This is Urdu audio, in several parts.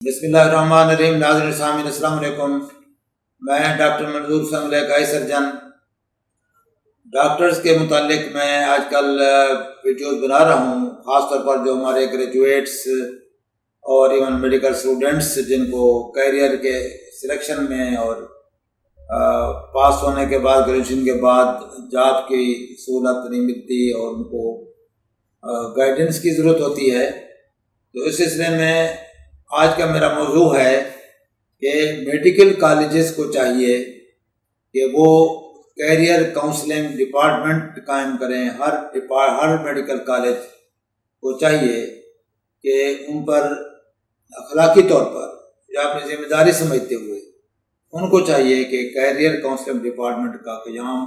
بسم اللہ الرحمن الرحیم۔ ناظرین سامعین السلام علیکم، میں ڈاکٹر منظور سنگھ آئی سرجن۔ ڈاکٹرز کے متعلق میں آج کل ویڈیوز بنا رہا ہوں، خاص طور پر جو ہمارے گریجویٹس اور ایون میڈیکل اسٹوڈنٹس جن کو کیریئر کے سلیکشن میں اور پاس ہونے کے بعد گریجویشن کے بعد جاب کی سہولت نہیں ملتی اور ان کو گائیڈنس کی ضرورت ہوتی ہے، تو اس سلسلے میں آج کا میرا موضوع ہے کہ میڈیکل کالجز کو چاہیے کہ وہ کیریئر کاؤنسلنگ ڈپارٹمنٹ قائم کریں۔ ہر میڈیکل کالج کو چاہیے کہ ان پر اخلاقی طور پر یا اپنی ذمہ داری سمجھتے ہوئے ان کو چاہیے کہ کیریئر کاؤنسلنگ ڈپارٹمنٹ کا قیام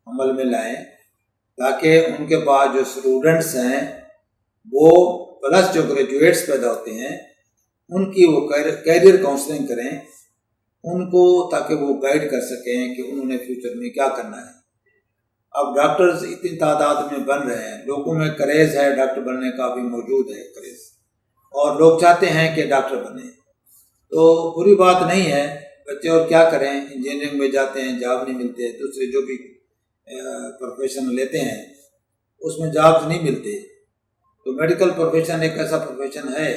عمل میں لائیں، تاکہ ان کے بعد جو اسٹوڈنٹس ہیں وہ پلس جو گریجویٹس پیدا ہوتے ہیں ان کی وہ کیریئر کاؤنسلنگ کریں ان کو، تاکہ وہ گائیڈ کر سکیں کہ انہوں نے فیوچر میں کیا کرنا ہے۔ اب ڈاکٹرز اتنی تعداد میں بن رہے ہیں، لوگوں میں کریز ہے، ڈاکٹر بننے کا بھی موجود ہے کریز، اور لوگ چاہتے ہیں کہ ڈاکٹر بنیں، تو بری بات نہیں ہے۔ بچے اور کیا کریں، انجینئرنگ میں جاتے ہیں، جاب نہیں ملتے، دوسرے جو بھی پروفیشن لیتے ہیں اس میں جابز نہیں ملتے، تو میڈیکل پروفیشن ایک ایسا پروفیشن ہے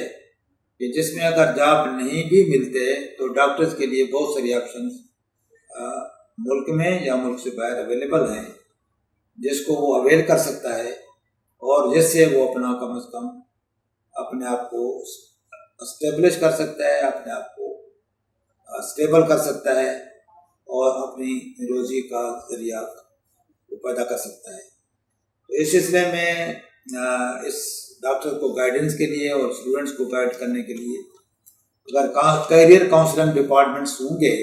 کہ جس میں اگر جاب نہیں بھی ملتے تو ڈاکٹرز کے لیے بہت ساری آپشنز ملک میں یا ملک سے باہر اویلیبل ہیں، جس کو وہ اویل کر سکتا ہے اور جس سے وہ اپنا کم از کم اپنے آپ کو اسٹیبلش کر سکتا ہے، اپنے آپ کو اسٹیبل کر سکتا ہے اور اپنی روزی کا ذریعہ وہ پیدا کر سکتا ہے۔ تو اس سلسلے میں اس ڈاکٹر کو گائیڈنس کے لیے اور اسٹوڈنٹس کو گائیڈ کرنے کے لیے اگر کیریئر کاؤنسلنگ ڈپارٹمنٹس ہوں گے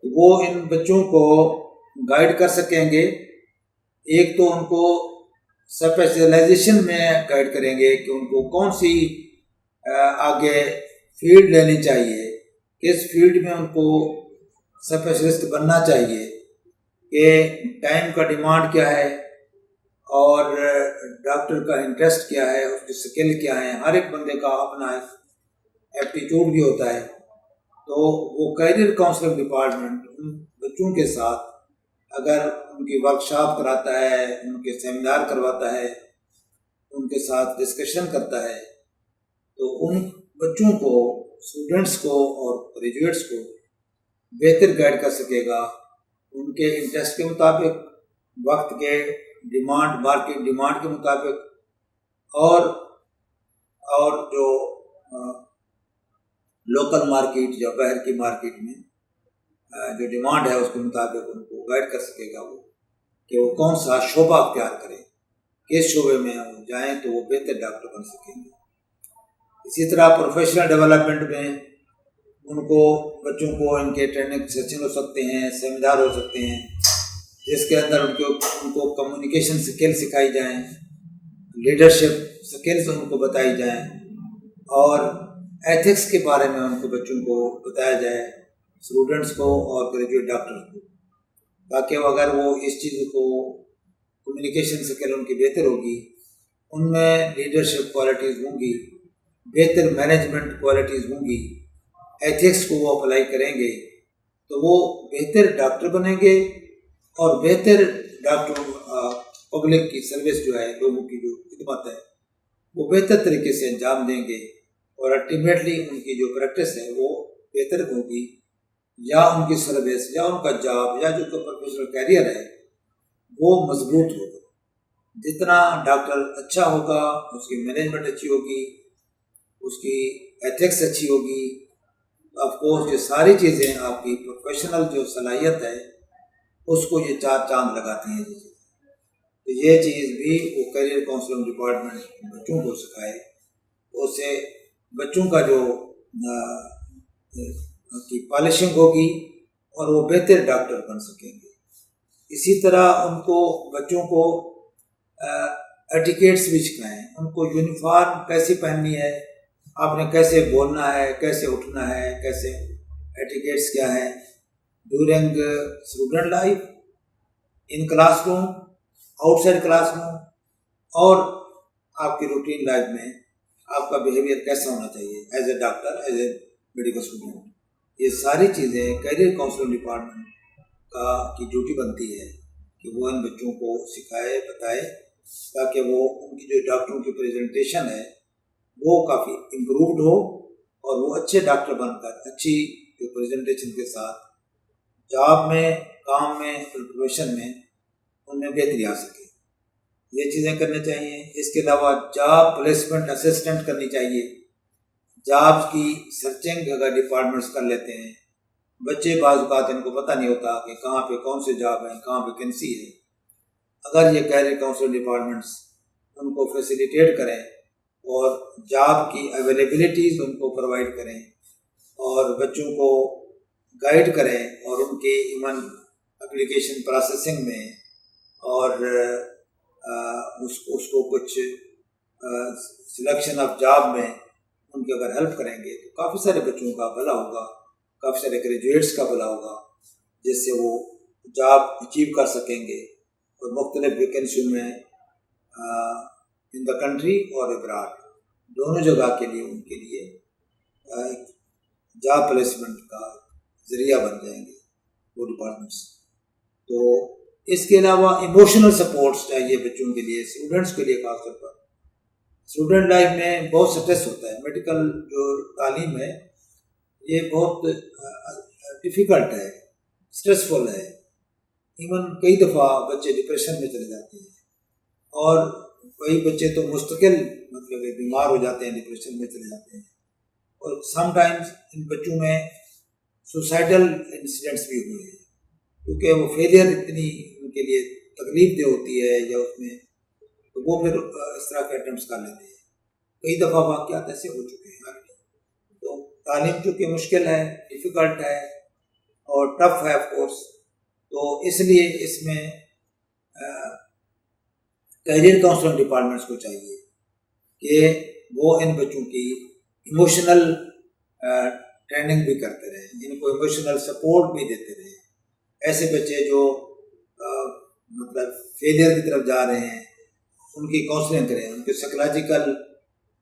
تو وہ ان بچوں کو گائیڈ کر سکیں گے۔ ایک تو ان کو اسپیشلائزیشن میں گائیڈ کریں گے کہ ان کو کون سی آگے فیلڈ لینی چاہیے، کس فیلڈ میں ان کو اسپیشلسٹ بننا چاہیے، کہ ٹائم کا ڈیمانڈ کیا ہے اور ڈاکٹر کا انٹرسٹ کیا ہے، اس کی سکل کیا ہے۔ ہر ایک بندے کا اپنا ایک ایپٹیٹیوڈ بھی ہوتا ہے، تو وہ کیریئر کاؤنسلنگ ڈپارٹمنٹ ان بچوں کے ساتھ اگر ان کی ورکشاپ کراتا ہے، ان کے سیمینار کرواتا ہے، ان کے ساتھ ڈسکشن کرتا ہے، تو ان بچوں کو، اسٹوڈنٹس کو اور گریجویٹس کو بہتر گائیڈ کر سکے گا، ان کے انٹرسٹ کے مطابق، وقت کے ڈیمانڈ، مارکیٹ ڈیمانڈ کے مطابق، اور جو لوکل مارکیٹ یا باہر کی مارکیٹ میں جو ڈیمانڈ ہے اس کے مطابق ان کو گائیڈ کر سکے گا وہ، کہ وہ کون سا شعبہ اختیار کریں، کس شعبے میں وہ جائیں تو وہ بہتر ڈاکٹر بن سکیں گے۔ اسی طرح پروفیشنل ڈیولپمنٹ میں ان کو، بچوں کو ان کے ٹریننگ سیشن ہو سکتے ہیں، سیمینار ہو سکتے ہیں، جس کے اندر ان کو کمیونیکیشن سکل سکھائی جائیں، لیڈرشپ سکلز ان کو بتائی جائیں، اور ایتھکس کے بارے میں ان کو بچوں کو بتایا جائے، اسٹوڈنٹس کو اور گریجویٹ ڈاکٹرز کو، تاکہ اگر وہ اس چیز کو، کمیونیکیشن سکل ان کی بہتر ہوگی، ان میں لیڈرشپ کوالٹیز ہوں گی، بہتر مینجمنٹ کوالٹیز ہوں گی، ایتھکس کو وہ اپلائی کریں گے تو وہ بہتر ڈاکٹر بنیں گے، اور بہتر ڈاکٹر پبلک کی سروس جو ہے، لوگوں کی جو خدمت ہے وہ بہتر طریقے سے انجام دیں گے، اور الٹیمیٹلی ان کی جو پریکٹس ہے وہ بہتر ہوگی، یا ان کی سروس یا ان کا جاب یا جو پروفیشنل کیریئر ہے وہ مضبوط ہوگا۔ جتنا ڈاکٹر اچھا ہوگا، اس کی مینجمنٹ اچھی ہوگی، اس کی ایتھکس اچھی ہوگی، آف کورس یہ ساری چیزیں آپ کی پروفیشنل جو صلاحیت ہے اس کو یہ چار چاند لگاتی ہیں۔ تو یہ چیز بھی وہ کیریئر کاؤنسلنگ ڈپارٹمنٹ بچوں کو سکھائے، اس سے بچوں کا جو کی پالشنگ ہوگی اور وہ بہتر ڈاکٹر بن سکیں گے۔ اسی طرح ان کو، بچوں کو ایٹیکیٹس بھی سکھائیں، ان کو یونیفارم کیسی پہننی ہے، آپ نے کیسے بولنا ہے، کیسے اٹھنا ہے، کیسے ایٹیکیٹس کیا ہے during student life, in class room, out side class room, اور آپ کی روٹین لائف میں آپ کا بیہیویئر کیسا ہونا چاہیے as a doctor, as a medical student. یہ ساری چیزیں کیریئر کاؤنسلنگ ڈپارٹمنٹ کی ڈیوٹی بنتی ہے کہ وہ ان بچوں کو سکھائے بتائے تاکہ وہ ان کی جو ڈاکٹروں کی پریزنٹیشن ہے وہ کافی امپرووڈ ہو اور وہ اچھے ڈاکٹر بن کر اچھی جو پریزنٹیشن کے ساتھ جاب میں کام میں پروفیشن میں ان میں بہتری آ سکے. یہ چیزیں کرنی چاہیے. اس کے علاوہ جاب پلیسمنٹ اسسٹنٹ کرنی چاہیے. جاب کی سرچنگ اگر ڈپارٹمنٹس کر لیتے ہیں, بچے بعض اوقات ان کو پتہ نہیں ہوتا کہ کہاں پہ کون سے جاب ہیں, کہاں ویکینسی ہے. اگر یہ کیریئر کاؤنسل ڈپارٹمنٹس ان کو فیسیلیٹیٹ کریں اور جاب کی اویلیبلٹیز ان کو پرووائڈ کریں اور بچوں کو گائیڈ کریں اور ان کے ایون اپلیکیشن پروسیسنگ میں اور اس کو کچھ سلیکشن آف جاب میں ان کی اگر ہیلپ کریں گے تو کافی سارے بچوں کا بھلا ہوگا, کافی سارے گریجویٹس کا بھلا ہوگا, جس سے وہ جاب اچیو کر سکیں گے اور مختلف ویکینسیوں میں ان دا کنٹری اور ابراڈ دونوں جگہ کے لیے ان کے لیے جاب پلیسمنٹ کا ذریعہ بن جائیں گے وہ ڈپارٹمنٹس. تو اس کے علاوہ ایموشنل سپورٹس چاہیے بچوں کے لیے, اسٹوڈنٹس کے لیے خاص طور پر. اسٹوڈنٹ لائف میں بہت سٹریس ہوتا ہے. میڈیکل جو تعلیم ہے یہ بہت ڈیفیکلٹ ہے, اسٹریسفل ہے. ایون کئی دفعہ بچے ڈپریشن میں چلے جاتے ہیں اور کئی بچے تو مستقل مطلب بیمار ہو جاتے ہیں, ڈپریشن میں چلے جاتے ہیں. اور سم ٹائمز ان بچوں میں سوسائڈل انسیڈنٹس بھی ہوئے ہیں کیونکہ وہ فیلئر اتنی ان کے لیے تکلیف دہ ہوتی ہے یا اس میں تو وہ پھر اس طرح کے اٹیمپٹس کر لیتے ہیں. کئی دفعہ واقعات ایسے ہو چکے ہیں. تو تعلیم چونکہ مشکل ہے, ڈیفیکلٹ ہے اور ٹف ہے آف کورس, تو اس لیے اس میں کیریئر کاؤنسلنگ ڈپارٹمنٹس کو چاہیے کہ وہ ان بچوں کی ایموشنل ٹریننگ بھی کرتے رہیں, ان کو ایموشنل سپورٹ بھی دیتے رہیں. ایسے بچے جو مطلب فیلئر کی طرف جا رہے ہیں ان کی کاؤنسلنگ کریں, ان کے سائیکولوجیکل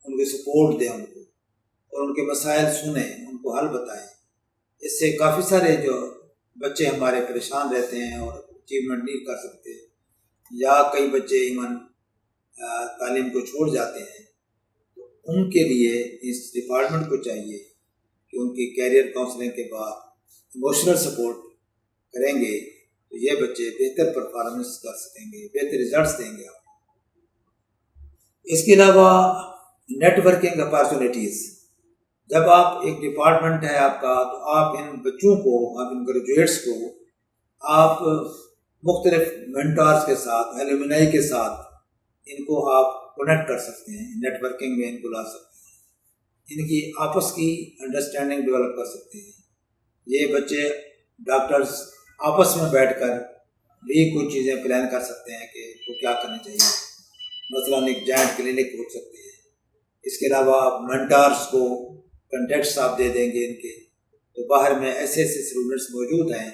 ان کے سپورٹ دیں ان کو اور ان کے مسائل سنیں, ان کو حل بتائیں. اس سے کافی سارے جو بچے ہمارے پریشان رہتے ہیں اور اچیومنٹ نہیں کر سکتے یا کئی بچے ایون تعلیم کو چھوڑ جاتے ہیں, تو ان کے لیے اس ڈپارٹمنٹ کو چاہیے کہ ان کی کیریئر کاؤنسلنگ کے بعد ایموشنل سپورٹ کریں گے تو یہ بچے بہتر پرفارمنس کر سکیں گے, بہتر ریزلٹس دیں گے. اس کے علاوہ نیٹ ورکنگ اپارچونیٹیز. جب آپ ایک ڈپارٹمنٹ ہے آپ کا تو آپ ان بچوں کو, آپ ان گریجویٹس کو آپ مختلف مینٹارز کے ساتھ, ایلومنائی کے ساتھ ان کو آپ کنیکٹ کر سکتے ہیں, نیٹ ورکنگ میں ان کو لا سکتے ہیں, ان کی آپس کی انڈرسٹینڈنگ ڈیولپ کر سکتے ہیں. یہ بچے ڈاکٹرز آپس میں بیٹھ کر بھی کچھ چیزیں پلان کر سکتے ہیں کہ وہ کیا کرنا چاہیے. مثلاً ایک جائنٹ کلینک ہو سکتے ہیں. اس کے علاوہ آپ مینٹارز کو کنٹیکٹس آپ دے دیں گے ان کے, تو باہر میں ایسے ایسے اسٹوڈنٹس موجود ہیں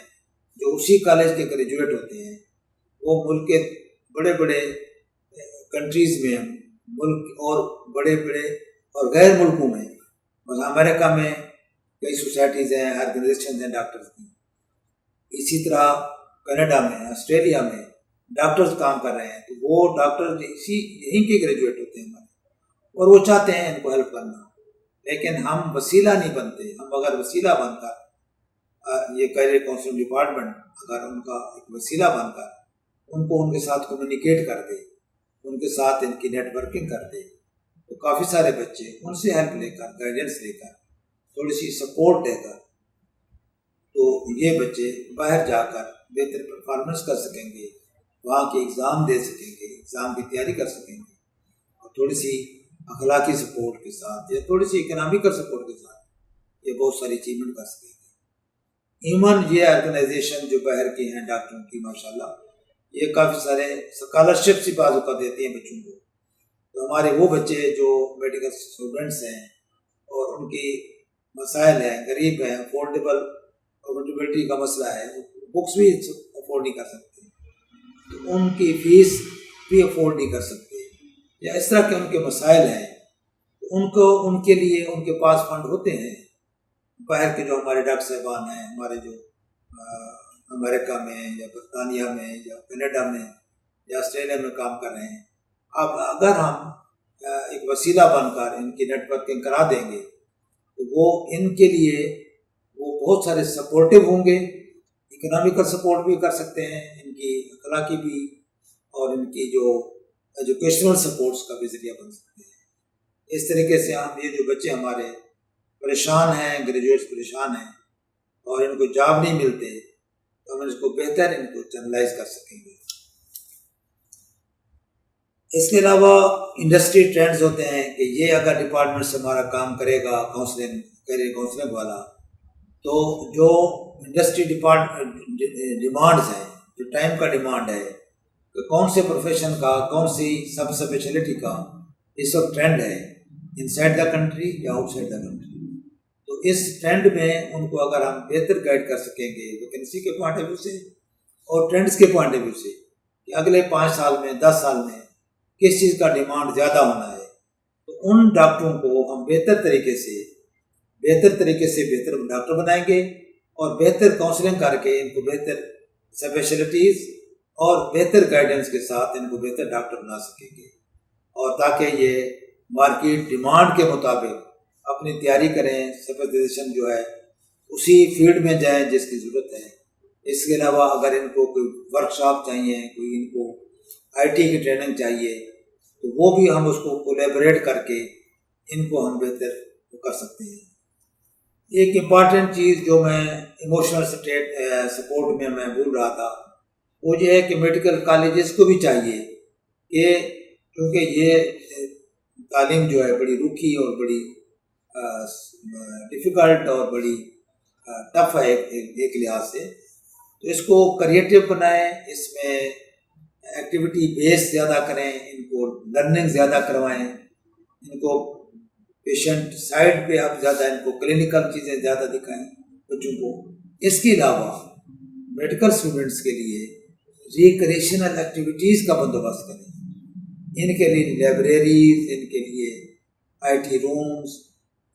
جو اسی کالج کے گریجویٹ ہوتے ہیں. وہ ملک کے بڑے بڑے کنٹریز میں, ملک اور بڑے بڑے اور غیر ملکوں میں, مثلا امریکہ میں کئی سوسائٹیز ہیں, آرگنائزیشنز ہیں ڈاکٹرز کی. اسی طرح کینیڈا میں, آسٹریلیا میں ڈاکٹرز کام کر رہے ہیں. تو وہ ڈاکٹرز یہیں کے گریجویٹ ہوتے ہیں ہمارے, اور وہ چاہتے ہیں ان کو ہیلپ کرنا, لیکن ہم وسیلہ نہیں بنتے. ہم اگر وسیلہ بن کر یہ کیریئر کاؤنسلنگ ڈپارٹمنٹ اگر ان کا ایک وسیلہ بن کر ان کو ان کے ساتھ کمیونیکیٹ کر دے, ان کے ساتھ ان کی نیٹ ورکنگ کر دے, تو کافی سارے بچے ان سے ہیلپ لے کر, گائیڈنس لے کر, تھوڑی سی سپورٹ دے کر, تو یہ بچے باہر جا کر بہتر پرفارمنس کر سکیں گے, وہاں کے ایگزام دے سکیں گے, ایگزام کی تیاری کر سکیں گے, اور تھوڑی سی اخلاقی سپورٹ کے ساتھ یا تھوڑی سی اکنامیکل سپورٹ کے ساتھ یہ بہت ساری اچیومنٹ کر سکیں گے. ایون یہ آرگنائزیشن جو باہر کی ہیں ڈاکٹروں کی, ماشاءاللہ یہ کافی سارے اسکالرشپ سی بعض اوقات دیتی ہیں بچوں کو. تو ہمارے وہ بچے جو میڈیکل اسٹوڈنٹس ہیں اور ان کی مسائل ہیں, غریب ہیں, افورڈیبلٹی کا مسئلہ ہے, بکس بھی افورڈ نہیں کر سکتے, تو ان کی فیس بھی افورڈ نہیں کر سکتے, یا اس طرح کے ان کے مسائل ہیں, ان کو ان کے لیے ان کے پاس فنڈ ہوتے ہیں باہر کے جو ہمارے ڈاکٹر صاحبان ہیں، ہمارے جو امریکہ میں یا برطانیہ میں یا کینیڈا میں یا آسٹریلیا میں کام کر رہے ہیں، اب اگر ہم ایک وسیلہ بن کر ان کی نیٹ ورکنگ کرا دیں گے تو وہ ان کے لیے وہ بہت سارے سپورٹیو ہوں گے، اکنامیکل سپورٹ بھی کر سکتے ہیں، ان کی اخلاقی بھی اور ان کی جو ایجوکیشنل سپورٹس کا بھی ذریعہ بن سکتے ہیں۔ اس طریقے سے ہم یہ جو بچے ہمارے پریشان ہیں، گریجویٹس پریشان ہیں اور ان کو جاب نہیں ملتے، تو ہم اس کو بہتر ان کو چینلائز کر سکیں گے۔ اس کے علاوہ انڈسٹری ٹرینڈز ہوتے ہیں کہ یہ اگر ڈپارٹمنٹ سے ہمارا کام کرے گا کیریئر کاؤنسلنگ والا، تو جو انڈسٹری ڈیمانڈز ہیں، جو ٹائم کا ڈیمانڈ ہے کہ کون سے پروفیشن کا، کون سی سب اسپیشلٹی کا اس وقت ٹرینڈ ہے انسائڈ دا کنٹری یا آؤٹ سائڈ دا کنٹری، تو اس ٹرینڈ میں ان کو اگر ہم بہتر گائیڈ کر سکیں گے ویکینسی کے پوائنٹ آف ویو سے اور ٹرینڈز کے پوائنٹ آف ویو سے کہ اگلے 5 سال میں 10 سال میں کس چیز کا ڈیمانڈ زیادہ ہونا ہے، تو ان ڈاکٹروں کو ہم بہتر طریقے سے بہتر ڈاکٹر بنائیں گے اور بہتر کاؤنسلنگ کر کے ان کو بہتر اسپیشلٹیز اور بہتر گائیڈنس کے ساتھ ان کو بہتر ڈاکٹر بنا سکیں گے، اور تاکہ یہ مارکیٹ ڈیمانڈ کے مطابق اپنی تیاری کریں، اسپیشلائزیشن جو ہے اسی فیلڈ میں جائیں جس کی ضرورت ہے۔ اس کے علاوہ اگر ان کو کوئی ورک شاپ چاہیے، کوئی ان کو آئی ٹی کی ٹریننگ چاہیے، تو وہ بھی ہم اس کو کولیبریٹ کر کے ان کو ہم بہتر کر سکتے ہیں۔ ایک امپارٹنٹ چیز جو میں ایموشنل سپورٹ میں بول رہا تھا وہ یہ ہے کہ میڈیکل کالجز کو بھی چاہیے کہ کیونکہ یہ تعلیم جو ہے بڑی روکھی اور بڑی ڈیفیکلٹ اور بڑی ٹف ہے ایک لحاظ سے، تو اس کو کریٹیو بنائیں، اس میں ایکٹیویٹی بیس زیادہ کریں، ان کو لرننگ زیادہ کروائیں، ان کو پیشنٹ سائڈ پہ اب زیادہ ان کو کلینکل چیزیں زیادہ دکھائیں بچوں کو۔ اس کے علاوہ میڈیکل اسٹوڈنٹس کے لیے ریکریشنل ایکٹیویٹیز کا بندوبست کریں، ان کے لیے لائبریریز، ان کے لیے آئی ٹی رومز،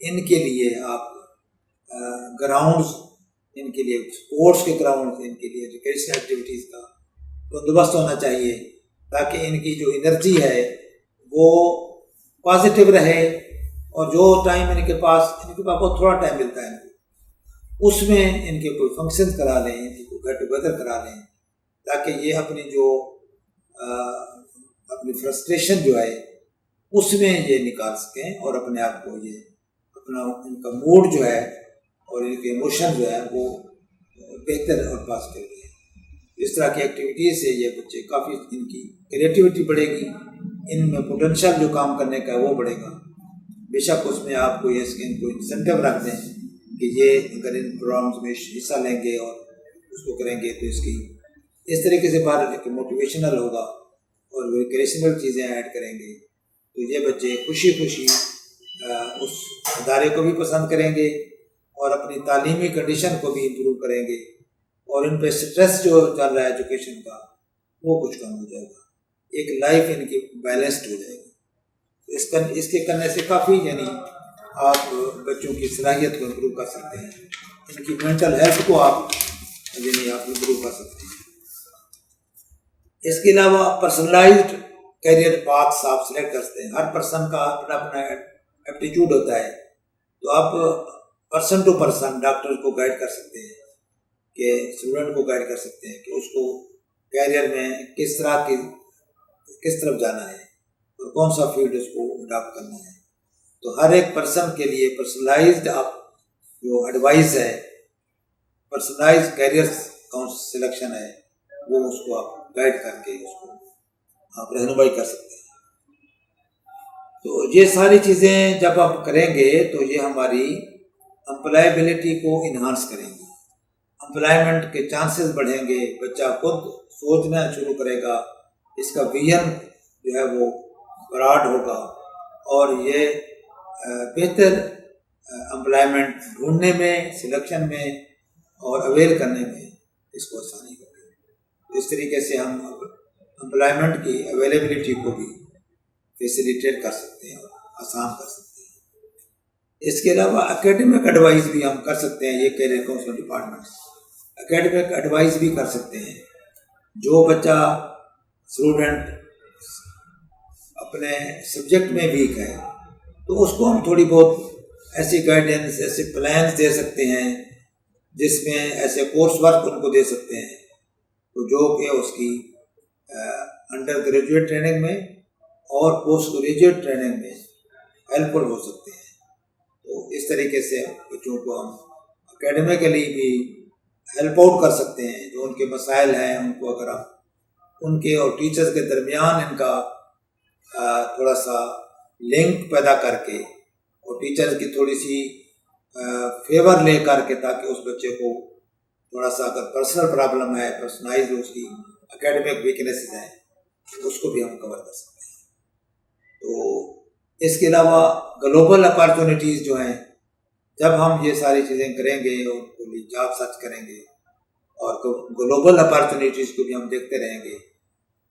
ان کے لیے آپ گراؤنڈز، ان کے لیے اسپورٹس کے گراؤنڈز، ان کے لیے ریکریشنل ایکٹیویٹیز کا بندوبست ہونا چاہیے تاکہ ان کی جو انرجی ہے وہ پازیٹیو رہے، اور جو ٹائم ان کے پاس بہت تھوڑا ٹائم ملتا ہے ان کو، اس میں ان کے کوئی فنکشن کرا لیں، ان کو گیٹ ٹوگیدر کرا لیں تاکہ یہ اپنی فرسٹریشن جو ہے اس میں یہ نکال سکیں اور اپنے آپ کو یہ ان کا موڈ جو ہے اور ان کے ایموشن جو ہے وہ بہتر اور پازیٹیو رہے۔ اس طرح کی ایکٹیویٹیز سے یہ بچے کافی ان کی کریٹیوٹی بڑھے گی، ان میں پوٹینشیل جو کام کرنے کا ہے وہ بڑھے گا۔ بے شک اس میں آپ کو ان کو انسینٹیو رکھ دیں کہ یہ اگر ان پروگرامز میں حصہ لیں گے اور اس کو کریں گے تو اس طریقے سے بات موٹیویشنل ہوگا اور ریکریشنل چیزیں ایڈ کریں گے تو یہ بچے خوشی اس ادارے کو بھی پسند کریں گے اور اپنی تعلیمی کنڈیشن کو بھی امپروو کریں گے، اور ان پہ سٹریس جو چل رہا ہے ایجوکیشن کا وہ کچھ کم ہو جائے گا، ایک لائف ان کی بیلنسڈ ہو جائے گی۔ اس کے کرنے سے کافی آپ بچوں کی صلاحیت کو امپروو کر سکتے ہیں، ان کی مینٹل ہیلتھ کو آپ امپروو کر سکتے ہیں۔ اس کے علاوہ پرسنلائزڈ کیریئر پاتھس آپ سلیکٹ کر سکتے ہیں، ہر پرسن کا اپنا ایپٹیچیوڈ ہوتا ہے، تو آپ پرسن ٹو پرسن ڈاکٹر کو گائیڈ کر سکتے ہیں کہ اسٹوڈنٹ کو گائیڈ کر سکتے ہیں کہ اس کو کیریئر میں کس طرف جانا ہے اور کون سا فیلڈ اس کو اڈاپٹ کرنا ہے۔ تو ہر ایک پرسن کے لیے پرسنلائزڈ آپ جو ایڈوائز ہے، پرسنلائز کیریئر سلیکشن ہے، وہ اس کو آپ گائیڈ کر کے اس کو آپ رہنمائی کر سکتے ہیں۔ تو یہ ساری چیزیں جب آپ کریں گے تو یہ ہماری امپلائیبلٹی کو انہانس کریں گی، امپلائمنٹ کے چانسز بڑھیں گے، بچہ خود سوچنا شروع کرے گا، اس کا ویژن جو ہے وہ براڈ ہوگا اور یہ بہتر امپلائمنٹ ڈھونڈنے میں، سلیکشن میں اور اویل کرنے میں اس کو آسانی ہوگی۔ اس طریقے سے ہم امپلائمنٹ کی اویلیبلٹی کو بھی فیسیلیٹیٹ کر سکتے ہیں اور آسان کر سکتے ہیں۔ اس کے علاوہ اکیڈمک ایڈوائز بھی ہم کر سکتے ہیں. یہ career counselling departments academic advise بھی کر سکتے ہیں. جو بچہ اسٹوڈنٹ اپنے سبجیکٹ میں ویک ہے تو اس کو ہم تھوڑی بہت ایسی گائیڈنس، ایسے پلانس دے سکتے ہیں جس میں ایسے کورس ورک ان کو دے سکتے ہیں تو جو کہ اس کی انڈر گریجویٹ ٹریننگ میں اور پوسٹ گریجویٹ ٹریننگ میں ہیلپ فل ہو سکتے ہیں. تو اس طریقے سے بچوں کو ہم اکیڈمیکلی بھی ہیلپ آؤٹ کر سکتے ہیں. جو ان کے مسائل ہیں ان کو اگر ہم ان کے اور ٹیچرز کے درمیان ان کا تھوڑا سا لنک پیدا کر کے اور ٹیچرز کی تھوڑی سی فیور لے کر کے تاکہ اس بچے کو تھوڑا سا اگر پرسنل پرابلم ہے، پرسنائز اس کی اکیڈمک ویکنیسز ہیں اس کو بھی ہم کور کر سکتے ہیں. تو اس کے علاوہ گلوبل اپارچونیٹیز جو ہیں، جب ہم یہ ساری چیزیں کریں گے اور ان کو جاب سرچ کریں گے اور گلوبل اپارچونیٹیز کو بھی ہم دیکھتے رہیں گے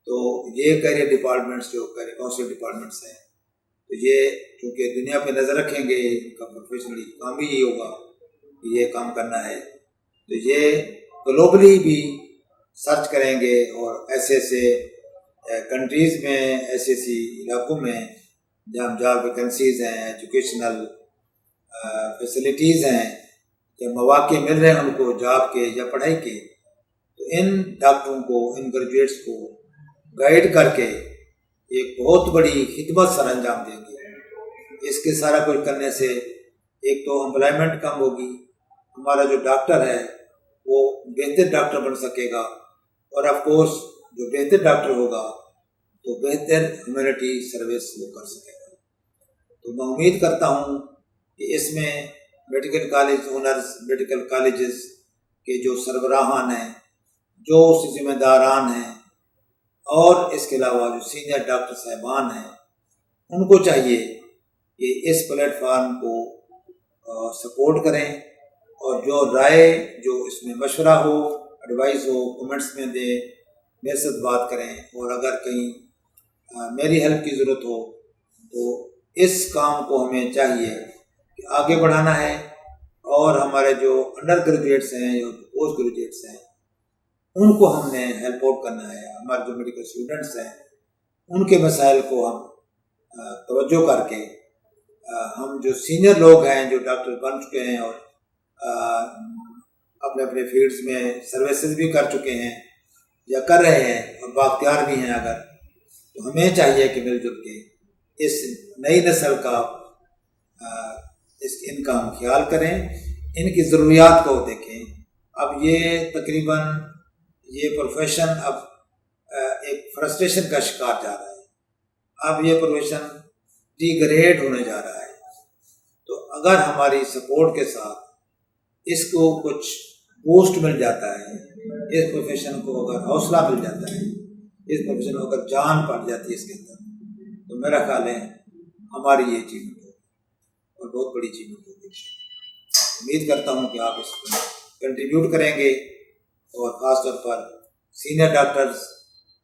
تو یہ کیریئر ڈپارٹمنٹس جو کیریئر کاؤنسلنگ ڈپارٹمنٹس ہیں تو یہ چونکہ دنیا پہ نظر رکھیں گے، ان کا پروفیشنلی کام بھی یہی ہوگا کہ یہ کام کرنا ہے تو یہ گلوبلی بھی سرچ کریں گے اور ایسے ایسے کنٹریز میں، ایسے ایسی علاقوں میں جہاں جاب ویکنسیز ہیں، ایجوکیشنل فیسلٹیز ہیں یا مواقع مل رہے ہیں ان کو جاب کے یا پڑھائی کے، تو ان ڈاکٹروں کو، ان گریجویٹس کو گائیڈ کر کے ایک بہت بڑی خدمت سر انجام دیں گے. اس کے سارا کچھ کرنے سے ایک تو امپلائمنٹ کم ہوگی، ہمارا جو ڈاکٹر ہے وہ بہتر ڈاکٹر بن سکے گا اور آف کورس جو بہتر ڈاکٹر ہوگا تو بہتر ہیومینٹی سروس وہ کر سکے گا. تو میں امید کرتا ہوں کہ اس میں medical college owners, medical colleges کے جو سربراہان ہیں، جو ذمہ داران ہیں اور اس کے علاوہ جو سینئر ڈاکٹر صاحبان ہیں ان کو چاہیے کہ اس پلیٹ فارم کو سپورٹ کریں اور جو رائے، جو اس میں مشورہ ہو، ایڈوائز ہو، کمنٹس میں دیں، میرے ساتھ بات کریں. اور اگر کہیں میری ہیلپ کی ضرورت ہو تو اس کام کو ہمیں چاہیے کہ آگے بڑھانا ہے اور ہمارے جو انڈر گریجویٹس ہیں یا پوسٹ گریجویٹس ہیں ان کو ہم نے ہیلپ آؤٹ کرنا ہے. ہمارے جو میڈیکل اسٹوڈنٹس ہیں ان کے مسائل کو ہم توجہ کر کے ہم جو سینئر لوگ ہیں جو ڈاکٹر بن چکے ہیں اور اپنے اپنے فیلڈس میں سروسز بھی کر چکے ہیں یا کر رہے ہیں اور بااختیار بھی ہیں، اگر تو ہمیں چاہیے کہ مل جل کے اس نئی نسل کا ان کا ہم خیال کریں، ان کی ضروریات کو دیکھیں. اب یہ تقریباً یہ پروفیشن اب ایک فرسٹریشن کا شکار جا رہا ہے. اب یہ پروفیشن ڈی گریڈ ہونے جا رہا ہے. تو اگر ہماری سپورٹ کے ساتھ اس کو کچھ بوسٹ مل جاتا ہے، اس پروفیشن کو اگر حوصلہ مل جاتا ہے، اس پروفیشن کو اگر جان پڑ جاتی ہے اس کے اندر، تو میرا خیال ہے ہماری یہ اچیومنٹ ہوگی اور بہت بڑی اچیومنٹ ہوگی. امید کرتا ہوں کہ آپ اس کو کنٹریبیوٹ کریں گے اور خاص طور پر سینئر ڈاکٹرز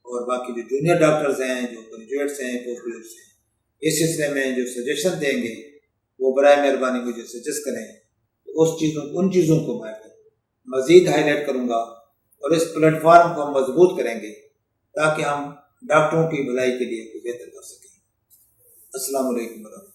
اور باقی جو جونیئر ڈاکٹرز ہیں، جو گریجویٹس ہیں، پوسٹ گریجویٹس ہیں، اس سلسلے میں جو سجیشن دیں گے وہ برائے مہربانی مجھے سجیسٹ کریں. ان چیزوں کو میں مزید ہائی لائٹ کروں گا اور اس پلیٹ فارم کو ہم مضبوط کریں گے تاکہ ہم ڈاکٹروں کی بھلائی کے لیے بہتر کر سکیں. السلام علیکم ورحمۃ اللہ.